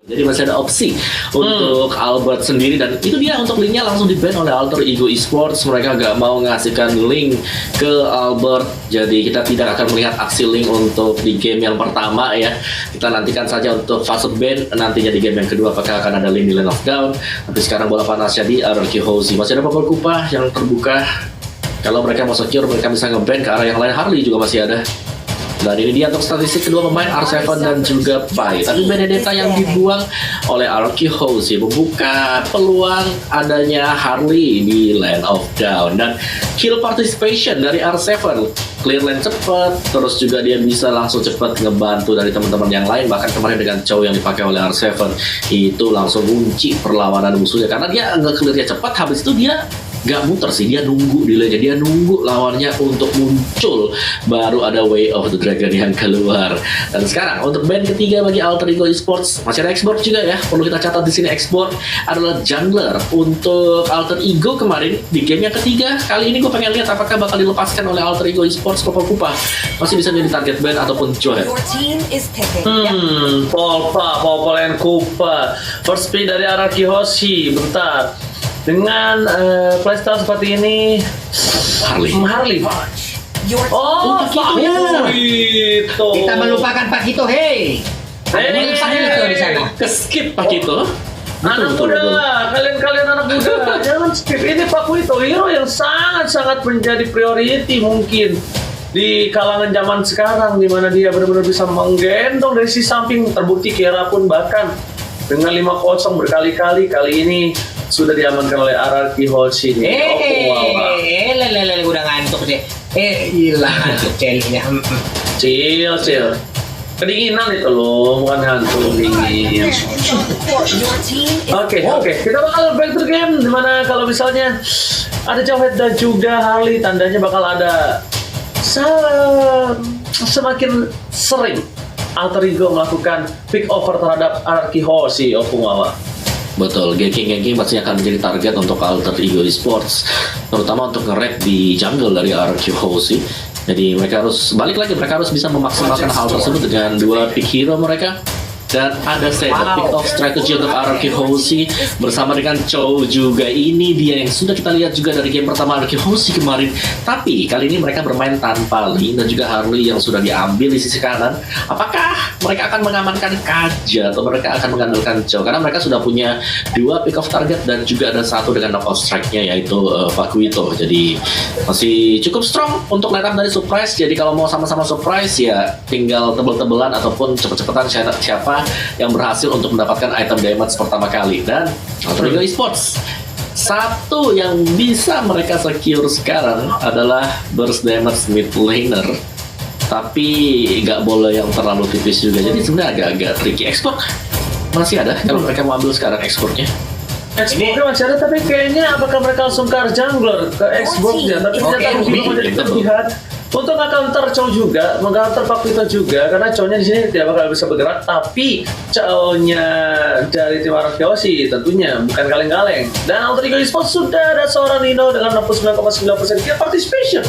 Jadi masih ada opsi untuk Albert sendiri, dan itu dia untuk linknya langsung di-ban oleh Alter Ego Esports. Mereka gak mau ngasihkan link ke Albert, jadi kita tidak akan melihat aksi link untuk di game yang pertama ya. Kita nantikan saja untuk fase ban nantinya di game yang kedua apakah akan ada link di Land of Dawn. Tapi sekarang bola panasnya di RRQ Hoshi. Masih ada Purple Kupa yang terbuka. Kalau mereka mau secure, mereka bisa nge-ban ke arah yang lain. Harley juga masih ada. Dan ini dia untuk statistik kedua pemain R7 dan juga Pai. Tapi Benedetta yang dibuang oleh RRQ Hoshi membuka peluang adanya Harley di Land of Dawn. Dan kill participation dari R7, clear lane cepat, terus juga dia bisa langsung cepat ngebantu dari teman-teman yang lain. Bahkan kemarin dengan Chow yang dipakai oleh R7 itu langsung kunci perlawanan musuhnya, karena dia nge-clearnya cepat. Habis itu dia gak muter sih, dia nunggu delay-nya, dia nunggu lawannya untuk muncul, baru ada Way of the Dragon yang keluar. Dan sekarang untuk band ketiga bagi Alter Ego Esports, masih ada Export juga ya, perlu kita catat di sini. Export adalah jungler untuk Alter Ego kemarin di game yang ketiga. Kali ini gue pengen lihat apakah bakal dilepaskan oleh Alter Ego Esports Purple Kupa, masih bisa jadi target band ataupun Joe. Purple Kupa, first pick dari RRQ Hoshi. Bentar, dengan playstyle seperti ini, Harley. Oh, Pakito. Kita melupakan Pakito, hei. Pakito di sana. Skip Pakito. Anak muda, kalian anak muda, jangan skip. Ini Pakito, hero yang sangat menjadi priority mungkin di kalangan zaman sekarang, di mana dia benar-benar bisa menggendong dari sisi samping. Terbukti Kira pun bahkan dengan 5-0 berkali-kali, kali ini sudah diamankan oleh RRQ Hoshi. Udah ngantuk deh. Hilang ngantuk celinya. Chill. Kedinginan itu loh, bukan ngantuk, dingin. Oke. Kita bakal back to game, dimana kalau misalnya ada Jawhead dan juga Harley, tandanya bakal ada semakin sering Alter Ego melakukan pick over terhadap RRQ Hoshi, Opungawa. Betul, ganking pasti akan menjadi target untuk Alter Ego Esports, terutama untuk nge-raid di jungle dari RRQ Hoshi. Jadi mereka harus balik lagi, mereka harus bisa memaksimalkan hal tersebut dengan dua pick hero mereka. Dan ada pick off strategy untuk RRQ Hoshi bersama dengan Chow juga. Ini dia yang sudah kita lihat juga dari game pertama RRQ Hoshi kemarin. Tapi kali ini mereka bermain tanpa Lee dan juga Harley yang sudah diambil di sisi kanan. Apakah mereka akan mengamankan Kaja atau mereka akan mengandalkan Chow? Karena mereka sudah punya dua pick off target dan juga ada satu dengan knockout strike-nya, yaitu Pakito. Jadi masih cukup strong untuk line up dari Surprise. Jadi kalau mau sama-sama Surprise ya tinggal tebel-tebelan ataupun cepet-cepetan siapa yang berhasil untuk mendapatkan item damage pertama kali. Dan Alter Ego Esports, satu yang bisa mereka secure sekarang adalah burst damage mid laner, tapi nggak boleh yang terlalu tipis juga, jadi sebenarnya agak-agak tricky. Export masih ada kalau mereka mau ambil sekarang exportnya. Exportnya masih ada, tapi kayaknya apakah mereka langsung ke jungler, ke Xbox-nya, tapi ternyata belum menjadi terlihat. Untuk nge-counter Chow juga, meng-counter Pakito juga, karena Chow-nya di sini tidak bakal bisa bergerak, tapi Chow-nya dari tim RRQ Hoshi tentunya bukan kaleng-kaleng. Dan Alter Ego Esports sudah ada seorang Nino dengan 69,9% kill participation.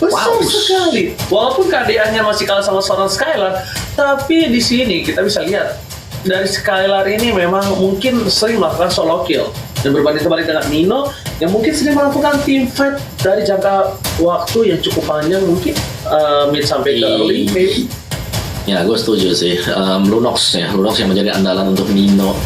Besar sekali. Walaupun KDA-nya masih kalah sama seorang Skylar, tapi di sini kita bisa lihat dari Skylar ini memang mungkin sering melakukan solo kill. Dan berbanding terbalik dengan Nino yang mungkin sering melakukan team fight dari jangka waktu yang cukup panjang, mungkin mid sampai ke early maybe. Ya, gue setuju sih. Lunox yang menjadi andalan untuk Nino.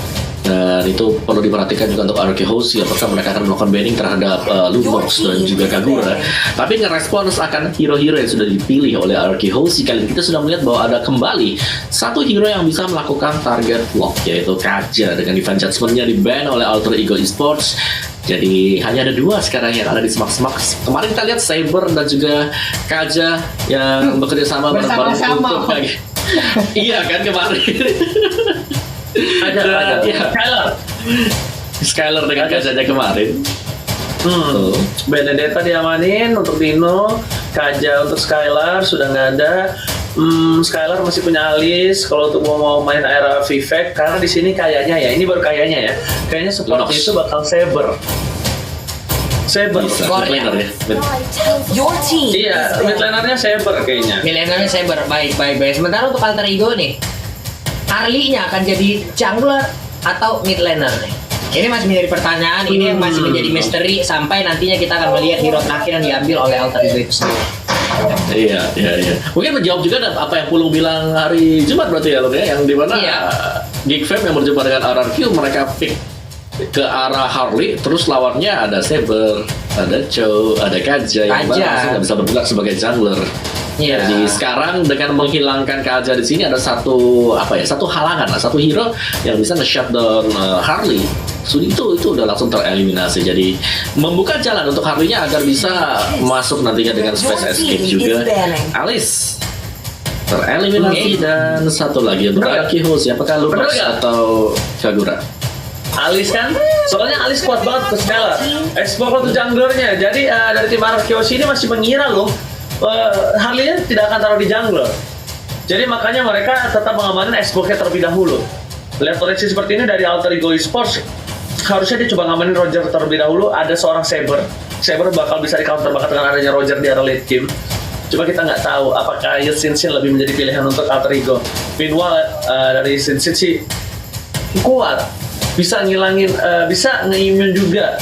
Dan itu perlu diperhatikan juga untuk RRQ Hoshi, apakah mereka akan melakukan banning terhadap Lunox dan juga Kagura. Tapi ngerespons akan hero-hero yang sudah dipilih oleh RRQ Hoshi, kali ini kita sudah melihat bahwa ada kembali satu hero yang bisa melakukan target lock, yaitu Kaja. Dengan event judgment-nya di-ban oleh Alter Ego Esports, jadi hanya ada dua sekarang yang ada di Smack. Kemarin kita lihat Saber dan juga Kaja yang bekerja sama bareng-bareng untuk iya kan kemarin. Ada Skylar dengan Kajanya kemarin. Benedetta diamanin untuk Dino, Kaja untuk Skylar sudah nggak ada. Skylar masih punya Alice kalau untuk mau main era Vivek, karena di sini kayaknya ya, ini baru kayaknya seperti itu bakal Saber. Mid laner ya. Iya, mid lanernya Saber kayaknya. Mid lanernya Saber, baik. Sementara untuk Alter Ego nih, Harley-nya akan jadi jungler atau mid laner? Ini masih menjadi pertanyaan, ini yang masih menjadi misteri sampai nantinya kita akan melihat hero terakhir yang diambil oleh Alter Ego itu sendiri. Iya. Mungkin menjawab juga apa yang Pulung bilang hari Jumat berarti ya, Lung, ya, yang dimana Geek Fam yang berjumpa dengan RRQ, mereka pick ke arah Harley, terus lawannya ada Saber, ada Cho, ada Kaja yang langsung nggak bisa bergerak sebagai jungler. Iya. Jadi sekarang dengan menghilangkan Kaja di sini ada satu halangan lah, satu hero yang bisa nge-shutdown Harley. So, itu udah langsung tereliminasi. Jadi membuka jalan untuk Harley-nya agar bisa masuk nantinya dengan space escape juga. Alice tereliminasi dan satu lagi untuk Arkiho, apakah Lunox atau Kagura? Alice kan, soalnya Alice kuat banget ke Stellar. Explore tuh junglernya. Jadi dari tim Arkeoshi ini masih mengira loh Harley-nya tidak akan taruh di jungler. Jadi makanya mereka tetap mengamankan explore-nya terlebih dahulu. Lihat proyeksi seperti ini dari Alter Ego Esports, harusnya dia coba ngamanin Roger terlebih dahulu. Ada seorang Saber bakal bisa di counter bahkan dengan adanya Roger di area late game. Cuma kita nggak tahu apakah Sin lebih menjadi pilihan untuk Alter Ego. Meanwhile dari Sin sih kuat, bisa ngilangin, bisa nge-immune juga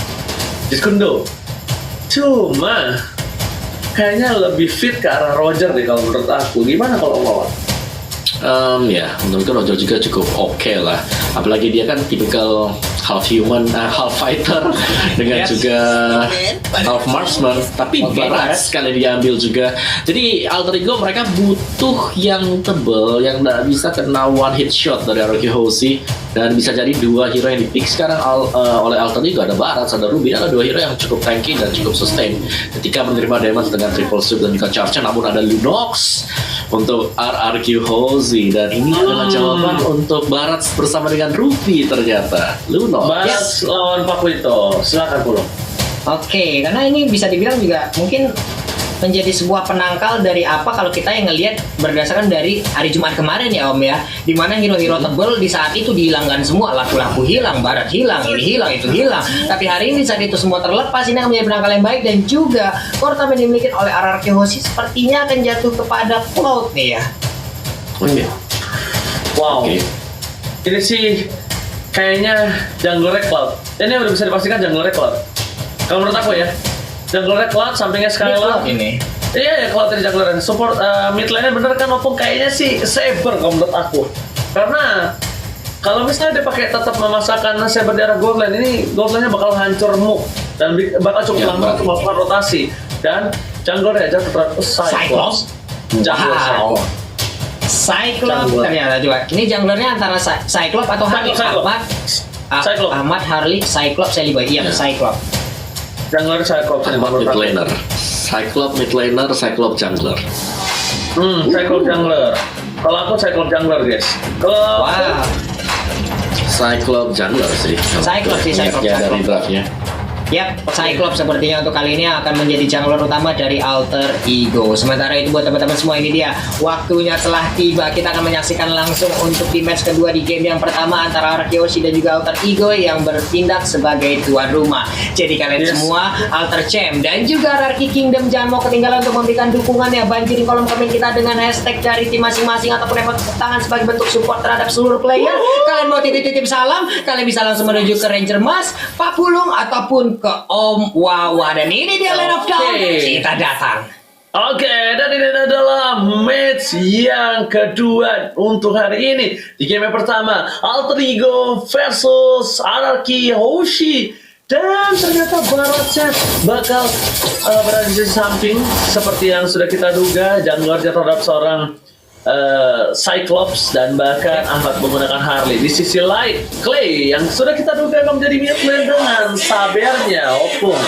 Jiskundo. Cuma kayaknya lebih fit ke arah Roger deh kalau menurut aku. Gimana kalau ngelawan? Ya, menurutku Roger juga cukup oke lah. Apalagi dia kan tipikal half human, half fighter dengan juga half marksman. Tapi berat sekali diambil juga. Jadi Alter Ego mereka butuh yang tebel, yang nggak bisa kena one hit shot dari Arkihoshi. Dan bisa jadi dua hero yang dipick sekarang oleh Alter Ego, ada Barat, ada Ruby, ada dua hero yang cukup tanky dan cukup sustain ketika menerima damage dengan triple sweep dan juga charge. Namun ada Lunox untuk RRQ Hozi, dan ini adalah jawaban untuk Barat bersama dengan Ruby ternyata. Lunox. Barat lawan Pakuito, silakan Pulau. Oke, karena ini bisa dibilang juga mungkin menjadi sebuah penangkal dari apa kalau kita yang ngelihat berdasarkan dari hari Jumat kemarin ya Om ya, dimana hero-hero tebel di saat itu dihilangkan semua, laku-laku hilang, Barat hilang, ini hilang, itu hilang. Tapi hari ini saat itu semua terlepas, ini akan menjadi penangkal yang baik, dan juga Kortam yang dimiliki oleh RRQ Hoshi sepertinya akan jatuh kepada Cloud nih ya. Oke. Wow. Oke. Ini sih kayaknya junglernya Cloud. Ini udah bisa dipastikan junglernya Cloud. Kalau menurut aku ya, junglernya Cloud, sampingnya Skylar. Ini. Iya ya, Cloud dari junglernya. Support mid lane-nya bener kan, Opung kayaknya sih Saber kalau menurut aku. Karena kalau misalnya dia pakai tetap memasakkan Saber di arah gold lane, ini gold lane-nya bakal hancur move dan bakal cukup lama untuk melakukan rotasi. Dan junglernya aja tetap Cyclops. Wow. Cyclops ternyata juga. Ini junglernya antara Cyclops atau Harley? Cyclops. Ahmad, Harley, Cyclops, Seliboy. Iya, Cyclops. Jungler Cyclops. Ahmad mid laner, Cyclops mid laner, Cyclops jungler. Cyclops jungler. Kalau aku Cyclops jungler guys. Kalau Cyclops jungler sih. Cyclops sih, Cyclops Ya dari draftnya. Yap, Cyclops sepertinya untuk kali ini akan menjadi jungler utama dari Alter Ego. Sementara itu buat teman-teman semua, ini dia waktunya telah tiba. Kita akan menyaksikan langsung untuk di match kedua di game yang pertama antara Arkeoshi dan juga Alter Ego yang bertindak sebagai tuan rumah. Jadi kalian semua Alter Champ dan juga RRQ Kingdom jangan mau ketinggalan untuk memberikan dukungannya. Banjirin kolom komen kita dengan hashtag dari tim masing-masing ataupun repot tepuk tangan sebagai bentuk support terhadap seluruh player. Kalian mau titip-titip salam, kalian bisa langsung menuju ke Ranger Mas, Pak Pulung ataupun ke Om Wawa, dan ini dia Land of Dawn. Kita datang. Oke, dan ini adalah match yang kedua untuk hari ini. Di game yang pertama, Alter Ego versus RRQ Hoshi. Dan ternyata Baratnya bakal berada di samping seperti yang sudah kita duga. Junglernya terhadap seorang Cyclops dan bahkan Ahmad menggunakan Harley. Di sisi lain, Clay yang sudah kita duga akan menjadi mid lane dengan Sabernya Opung.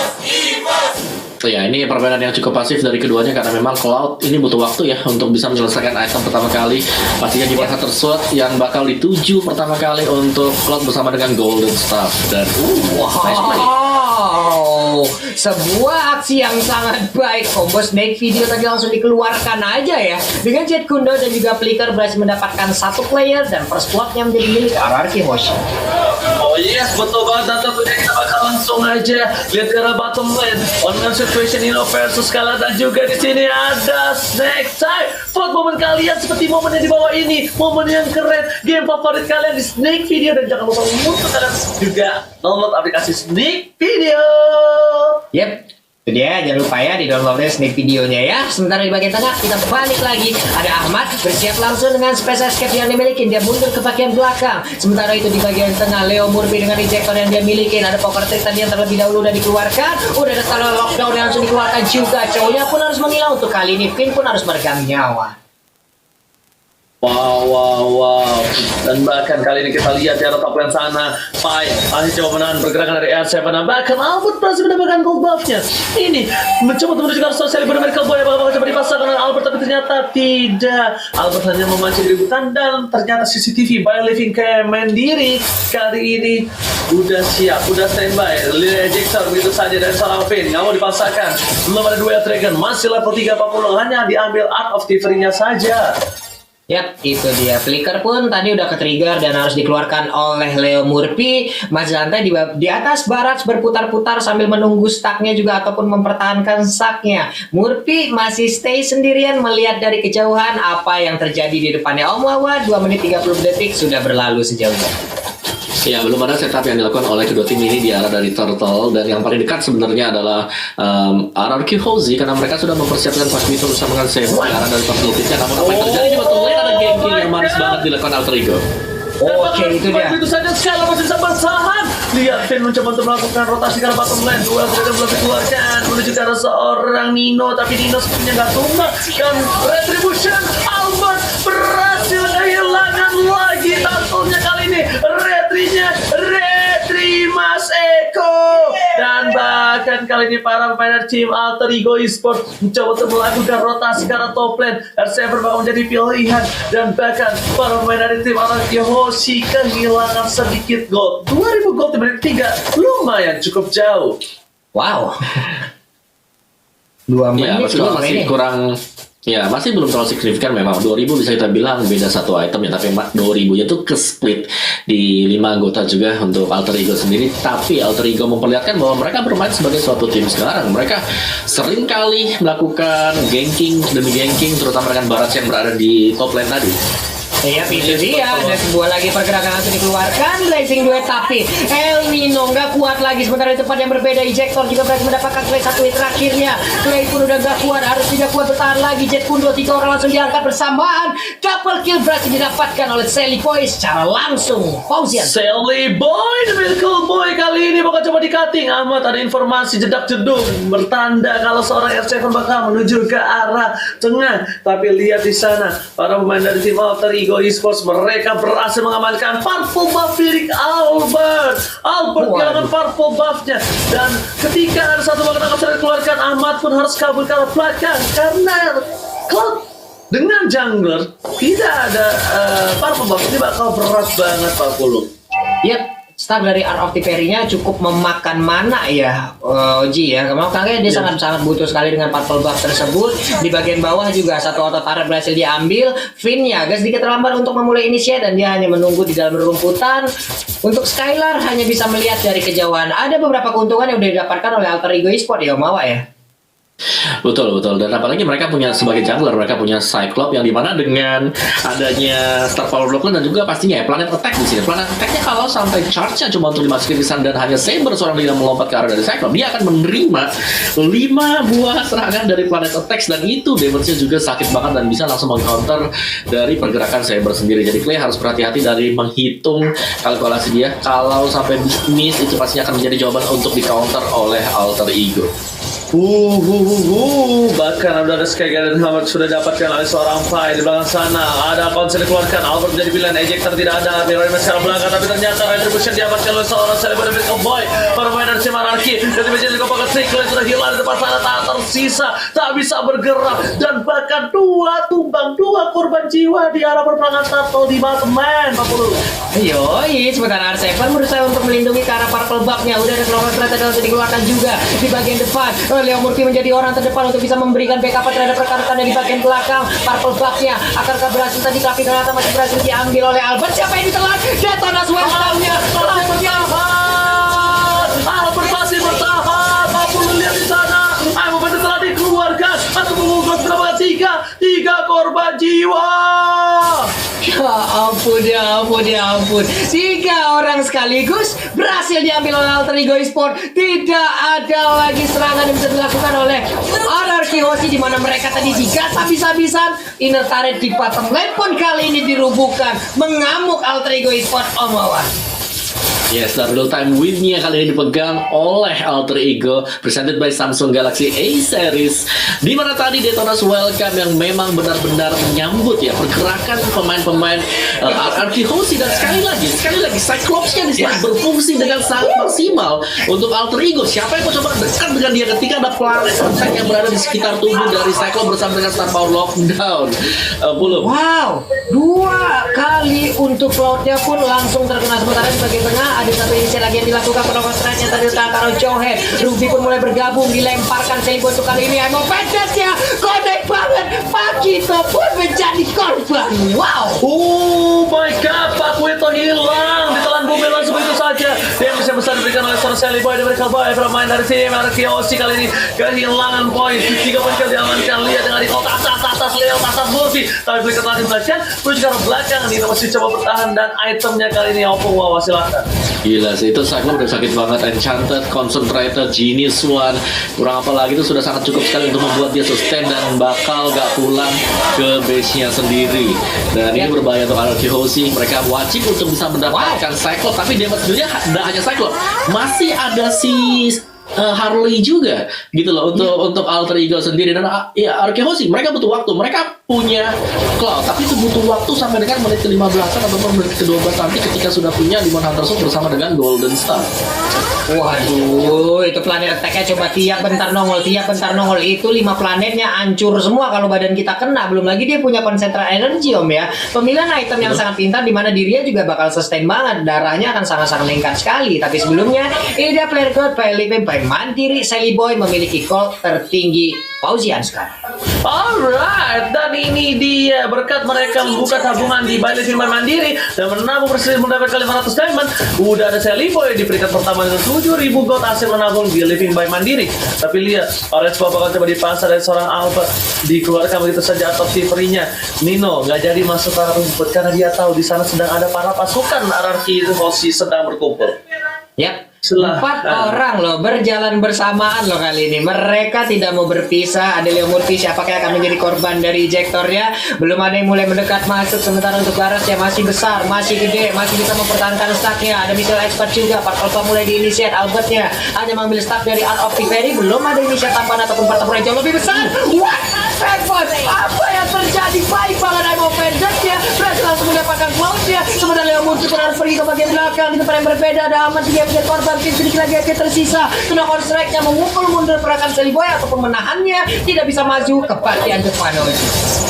Ya, ini permainan yang cukup pasif dari keduanya karena memang Cloud ini butuh waktu ya untuk bisa menyelesaikan item pertama kali. Pastinya di masa tersebut yang bakal dituju pertama kali untuk Cloud bersama dengan Golden Staff. Dan sebuah aksi yang sangat baik. Combo Snake Video tadi langsung dikeluarkan aja ya. Dengan Jet Kundo dan juga Flicker berhasil mendapatkan satu player dan first blood yang menjadi milik RRQ Hoshi. Oh yes, betul banget. Dan tentunya kita bakal langsung aja lihat ke arah bottom lane. On-man situation Nino versus Kala, dan juga di sini ada Snake Time. Vote momen kalian seperti momen yang di bawah ini, momen yang keren, game favorit kalian di Snake Video, dan jangan lupa untuk kalian juga download aplikasi Snake Video. Yep, itu dia, jangan lupa ya di downloadnya Snake Videonya ya. Sementara di bagian tengah kita balik lagi, ada Ahmad bersiap langsung dengan special escape yang dimiliki, dia mundur ke bagian belakang. Sementara itu di bagian tengah Leo Murphy dengan ejector yang dia miliki, ada poker trick tadi yang terlebih dahulu udah dikeluarkan, udah ada salah lockdown yang langsung dikeluarkan juga. Cowoknya pun harus menghilang, untuk kali ini Finn pun harus meregang nyawa. Wow. Dan bahkan kali ini kita lihat di arah top lane sana, Pai masih coba menahan pergerakan dari R7, dan bahkan Albert berhasil mendapatkan gold buff-nya. Ini mencoba untuk menuju ke arah sosial benar Medical Boy, apakah coba dipasang oleh Albert, tapi ternyata tidak. Albert hanya memancing keributan, dan ternyata CCTV by Living kayak mandiri kali ini udah siap, udah standby. Lihat ejector begitu saja dari seorang Finn, nggak mau dipasangkan. Belum ada duel Dragon, masih level 340, hanya diambil Art of Thievery-nya saja. Yap, itu dia. Flicker pun tadi udah ke-trigger dan harus dikeluarkan oleh Leo Murphy. Mas Zantai di atas Barats berputar-putar sambil menunggu stacknya juga ataupun mempertahankan stacknya. Murphy masih stay sendirian melihat dari kejauhan apa yang terjadi di depannya. Om Wawa 2 menit 30 detik sudah berlalu sejauh ini. Ya, belum ada setup yang dilakukan oleh kedua tim ini di arah dari Turtle, dan yang paling dekat sebenarnya adalah RRQ Hozi, karena mereka sudah mempersiapkan Fast Meter bersama dengan Sebo di arah dari top lane-nya. Namun apa yang terjadi di bottom lane, ada ganking yang manis banget dilakukan Alter Ego. Oke, itu dia. Begitu saja Skala masih bisa bertahan. Lihat Finn mencoba untuk melakukan rotasi ke arah bottom lane. Duel sudah belum dikeluarkan menuju ke arah seorang Nino, tapi Nino sepertinya nggak tumbang. Dan Retribution Albert berhasil kehilangan lagi turtle-nya kali ini. Retri Mas Eko. Dan bahkan kali ini para pemain dari tim Alter Ego Esports mencoba untuk melakukan rotasi ke arah top lane. R7 bakal menjadi pilihan, dan bahkan para pemain dari tim Alter Ego Hoshi kehilangan sedikit gold. 2000 gold di menit 3 lumayan cukup jauh. Wow. 2 Ya, menit maksudnya masih kurang. Ya, masih belum terlalu signifikan memang. 2000 bisa kita bilang beda satu item ya, tapi 2000-nya tuh ke split di 5 anggota juga untuk Alter Ego sendiri. Tapi Alter Ego memperlihatkan bahwa mereka bermain sebagai suatu tim sekarang. Mereka sering kali melakukan ganking demi ganking, terutama dengan Barats yang berada di top lane tadi. Iya, itu dia. Ada sebuah lagi pergerakan langsung dikeluarkan. Blazing duet, tapi El Nino nggak kuat lagi. Sementara di tempat yang berbeda, ejector juga berhasil mendapatkan Clay satu hit terakhirnya. Clay pun udah nggak kuat, harus tidak kuat bertahan lagi. Jet pun 2-3 orang langsung diangkat bersamaan. Double kill berhasil didapatkan oleh Sally Boy secara langsung. Fauzian. Sally Boy, the Miracle Boy kali ini bakal coba di-cutting. Ahmad ada informasi jedak-jeduk bertanda kalau seorang R7 bakal menuju ke arah tengah. Tapi lihat di sana, para pemain dari tim Alter Ego Esports, mereka berhasil mengamankan purple buff milik Albert. Kehilangan purple buff-nya, dan ketika ada satu bagian yang sudah dikeluarkan, Ahmad pun harus kabur ke arah belakang karena Cloud dengan jungler tidak ada purple buff. Ini bakal berat banget 40. Yep. Start dari Art of Thievery-nya cukup memakan mana ya, Oji ya. Makanya dia sangat-sangat butuh sekali dengan purple buff tersebut. Di bagian bawah juga satu auto turret berhasil diambil. Finn ya agak sedikit terlambat untuk memulai inisiat, dan dia hanya menunggu di dalam rumputan. Untuk Skylar hanya bisa melihat dari kejauhan. Ada beberapa keuntungan yang sudah didapatkan oleh Alter Ego Esports ya, Mawa ya. Betul, dan apalagi mereka punya sebagai jungler, mereka punya Cyclops yang dimana dengan adanya Star Power Blockland dan juga pastinya ya Planet Attack di sini. Planet Attack-nya kalau sampai charge-nya cuma untuk 5 skill dan hanya Saber seorang yang melompat ke arah dari Cyclops, dia akan menerima 5 buah serangan dari Planet Attack, dan itu damage-nya juga sakit banget dan bisa langsung meng-counter dari pergerakan Saber sendiri. Jadi Clay harus berhati-hati dari menghitung kalkulasi dia. Kalau sampai miss, itu pastinya akan menjadi jawaban untuk di-counter oleh Alter Ego. Bahkan ada Sky Garden Hammer sudah dapatkan oleh seorang Pai di belakang sana. Ada konser dikeluarkan, Albert menjadi pilihan, ejector tidak ada, Mirror Image sekarang belakang, tapi ternyata Retribution diamankan oleh seorang Celebrity Miracle Boy. Permainan dari tim Anarchy, dan menjadi kepokat Cyclone sudah hilang di depan sana, tak tersisa, tak bisa bergerak, dan bahkan 2 korban jiwa di arah perperangan Turtle di Batman 40. Yoi, sementara R7 berusaha untuk melindungi ke arah purple buff-nya. Udah ada kelompok ternyata harus dikeluarkan juga di bagian depan. Leo Murphy menjadi orang terdepan untuk bisa memberikan backup terhadap rekan-rekannya di bagian belakang. Purple buff-nya akankah berhasil tadi, tapi ternyata masih berhasil diambil oleh Albert. Siapa yang ditelan? Detonas Westdown-nya langsung diambil 3 korban jiwa. Ya ampun. 3 orang sekaligus berhasil diambil oleh Alter Ego Esports. Tidak ada lagi serangan yang bisa dilakukan oleh RRQ Hoshi, di mana mereka tadi digas habis-habisan. Inner turret di bottom lane pun kali ini dirubuhkan. Mengamuk Alter Ego Esports, Om Wawan. Yes, dan real time win-nya kali ini dipegang oleh Alter Ego, presented by Samsung Galaxy A Series. Di mana tadi Detona's Welcome yang memang benar-benar menyambut ya pergerakan pemain-pemain RRQ Hoshi, dan sekali lagi Cyclops-nya di sana berfungsi dengan sangat maksimal untuk Alter Ego. Siapa yang mau coba dekat dengan dia ketika ada planet yang berada di sekitar tubuh dari Cyclops bersama dengan Star Power Lockdown? Belum. Wow, 2 kali untuk Cloud-nya pun langsung terkena. Sementara di bagian tengah ada satu inisial lagi yang dilakukan penokon strike-nya tadi Takaro Johe. Ruby pun mulai bergabung, dilemparkan Selibo untuk kali ini. Emo Pendesnya connect banget. Pakito pun menjadi korban. Wow. Oh my god, Pak Wito hilang ditelan bumi langsung begitu saja. Damage yang besar diberikan oleh seorang Selibo dan mereka bawa pemain dari tim RRQ Hoshi kali ini kehilangan poin. 3 poin diamankan. Lihat dengan di atas Leo atas Murphy, tapi flicker telah dibelakang. Terus ke belakang Nino masih coba bertahan, dan itemnya kali ini Oppo. Wow, silakan. Gila sih, itu Cyclops udah sakit banget. Enchanted, Concentrated, Genius One, kurang apa lagi, itu sudah sangat cukup sekali untuk membuat dia sustain dan bakal gak pulang ke base-nya sendiri. Dan ini berbahaya untuk RRQ Hoshi. Mereka wajib untuk bisa mendapatkan Cyclops, tapi damage dulunya tidak hanya Cyclops, masih ada si Harley juga gitu loh untuk Alter Ego sendiri. Dan ya RRQ Hoshi mereka butuh waktu, mereka punya Cloud, tapi itu butuh waktu sampai dengan menit ke-15 ataupun menit ke-12 nanti ketika sudah punya Demon Hunter Soul bersama dengan Golden Star. Waduh, itu planet attack-nya coba tiap bentar nongol. Itu 5 planetnya hancur semua kalau badan kita kena. Belum lagi dia punya konsentrasi energi, Om ya. Pemilihan item yang sangat pintar, di mana dirinya juga bakal sustain banget. Darahnya akan sangat-sangat meningkat sekali. Tapi sebelumnya, ini dia player god PLP by Mandiri. Sally Boy memiliki gold tertinggi Fauzian sekarang. Alright, dan ini dia berkat mereka membuka tabungan di Bailey Firman Mandiri dan menabung persis mendapatkan 500 diamond. Udah ada Sally Boy di peringkat pertama dengan 7.000 gold hasil menabung di Living by Mandiri. Tapi lihat, Orange Pop bakal coba dipasar dari seorang Albert, dikeluarkan begitu saja atau tiferinya. Nino nggak jadi masuk ke rumput karena dia tahu di sana sedang ada para pasukan RRQ Hoshi sedang berkumpul. Yap. 4 orang loh berjalan bersamaan loh kali ini. Mereka tidak mau berpisah. Ada Leo Murphy, siapakah akan menjadi korban dari ejectornya? Belum ada yang mulai mendekat masuk. Sementara untuk Baras yang masih besar, masih gede, masih bisa mempertahankan stacknya. Ada Michael Expert juga. Part Alpha mulai diinisiat. Albertnya hanya mengambil stack dari Art of Tiveri. Belum ada inisiat tambahan ataupun pertempuran yang jauh lebih besar. What? Apa yang terjadi? Baik banget Imo Pendesnya berhasil langsung mendapatkan cloud-nya. Sementara Leo Murphy pun harus pergi ke bagian belakang. Di tempat yang berbeda ada Ahmad dia menjadi korban. Sedikit lagi aja tersisa. Kena on strike-nya memukul mundur pergerakan Sally Boy ataupun menahannya. Tidak bisa maju ke bagian depan.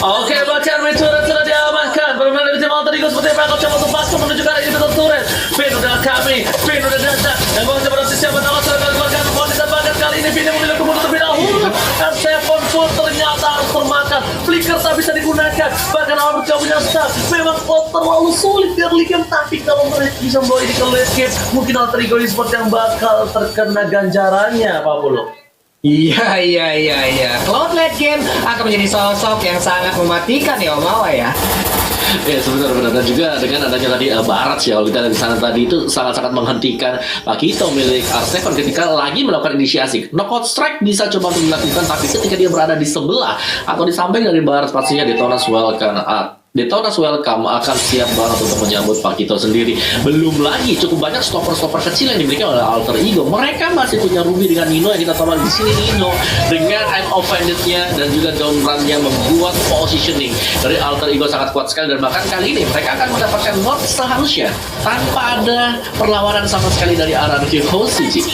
Oke, bagian turret sudah diamankan. Bermain dari tim Alter Ego seperti apa? Kau coba untuk masuk menuju ke arah itu turret. Pin udah kami, Pin udah datang. Dan bang coba siapa tahu sudah kalian mau ditambahkan kali ini. Pin memilih kemudian terlebih dahulu. Dan Seven Full ternyata harus termakan. Flicker tak bisa digunakan. Bahkan Albert jauh punya start. Memang terlalu sulit biar Ligan. Tapi kalau mereka bisa membawa ini ke late game, mungkin Alter Ego seperti yang bakal terkena ganjarannya, Pak Bulu. Iya. Cloud late game akan menjadi sosok yang sangat mematikan ya Om Awa ya. Ya sebenarnya, dan juga dengan adanya tadi Barat ya, kalau kita lihat di sana tadi itu sangat-sangat menghentikan Pakito milik R7 ketika lagi melakukan inisiasi. Knockout strike bisa coba untuk dilakukan, tapi ketika dia berada di sebelah atau di samping dari Barat, pastinya Detona's Welcome akan siap banget untuk menyambut Pakito sendiri. Belum lagi cukup banyak stopper-stopper kecil yang diberikan oleh Alter Ego. Mereka masih punya Ruby dengan Nino yang kita tahu di sini. Nino dengan I'm Offended-nya dan juga down run-nya membuat positioning dari Alter Ego sangat kuat sekali, dan bahkan kali ini mereka akan mendapatkan North seharusnya tanpa ada perlawanan sama sekali dari RRQ Hoshi.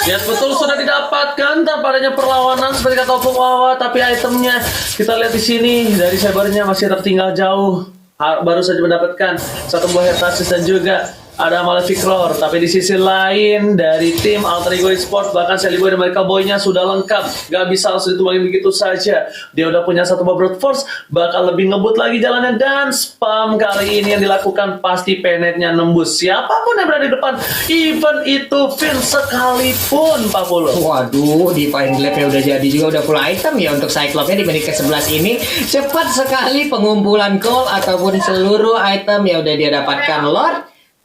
Ya betul, sudah didapatkan tanpa adanya perlawanan seperti kata Opung Wawa, tapi itemnya kita lihat di sini dari sabernya masih tertinggal jauh. Baru saja mendapatkan satu buah heptasis dan juga ada Malefic Roar. Tapi di sisi lain dari tim Alter Ego Esports, bahkan Sally Boy dan mereka boynya sudah lengkap, gak bisa langsung ditumbangin begitu saja. Dia udah punya satu brute force, bakal lebih ngebut lagi jalannya, dan spam kali ini yang dilakukan pasti penetnya nembus siapapun yang berada di depan, even itu Finn sekalipun, Pak Polo. Waduh, di Fine Lab-nya udah jadi juga, udah full item ya untuk Cyclops-nya di menit ke-11 ini. Cepat sekali pengumpulan gold ataupun seluruh item yang udah dia dapatkan. Lord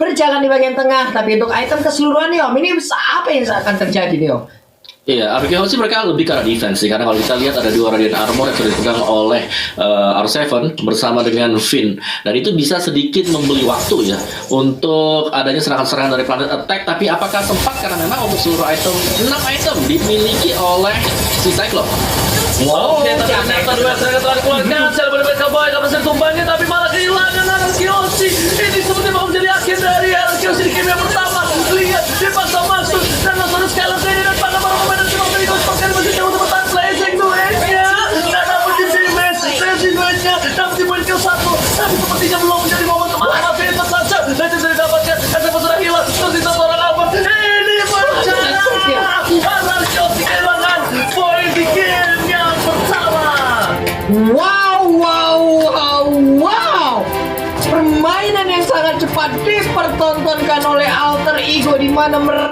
berjalan di bagian tengah, tapi untuk item keseluruhan nih Om, ini apa yang akan terjadi nih Om? Iya, Arkeon sih mereka lebih ke arah defense sih, karena kalau kita lihat ada 2 Radiant Armor yang sudah dipegang oleh R7 bersama dengan Finn, dan itu bisa sedikit membeli waktu ya untuk adanya serangan-serangan dari planet attack. Tapi apakah sempat, karena memang untuk seluruh item 6 item dimiliki oleh si Cyclops. Wow, ternyata dua serangan telah dikeluarkan. Saya benar-benar Cowboy gak berhasil tumbangnya, tapi malah kehilangan Arkeosi. Ini seperti mau menjadi akhir dari Arkeosi di game yang pertama. Lihat, dipaksa masuk dan langsung Skylar ini dan pada para pemain dari Alter Ego Esports masih jauh untuk bertahan blazing duetnya. Dan dapat di finish, blazing duetnya dapat di poin ke-1, tapi sepertinya belum menjadi momen kemana Vinta saja. Dan itu didapatkan, SF sudah hilang, tersisa seorang Albert. Ini bencana. Arkeosi kehilangan poin di game yang pertama. Wow. Permainan yang sangat cepat dipertontonkan oleh Alter Ego, di mana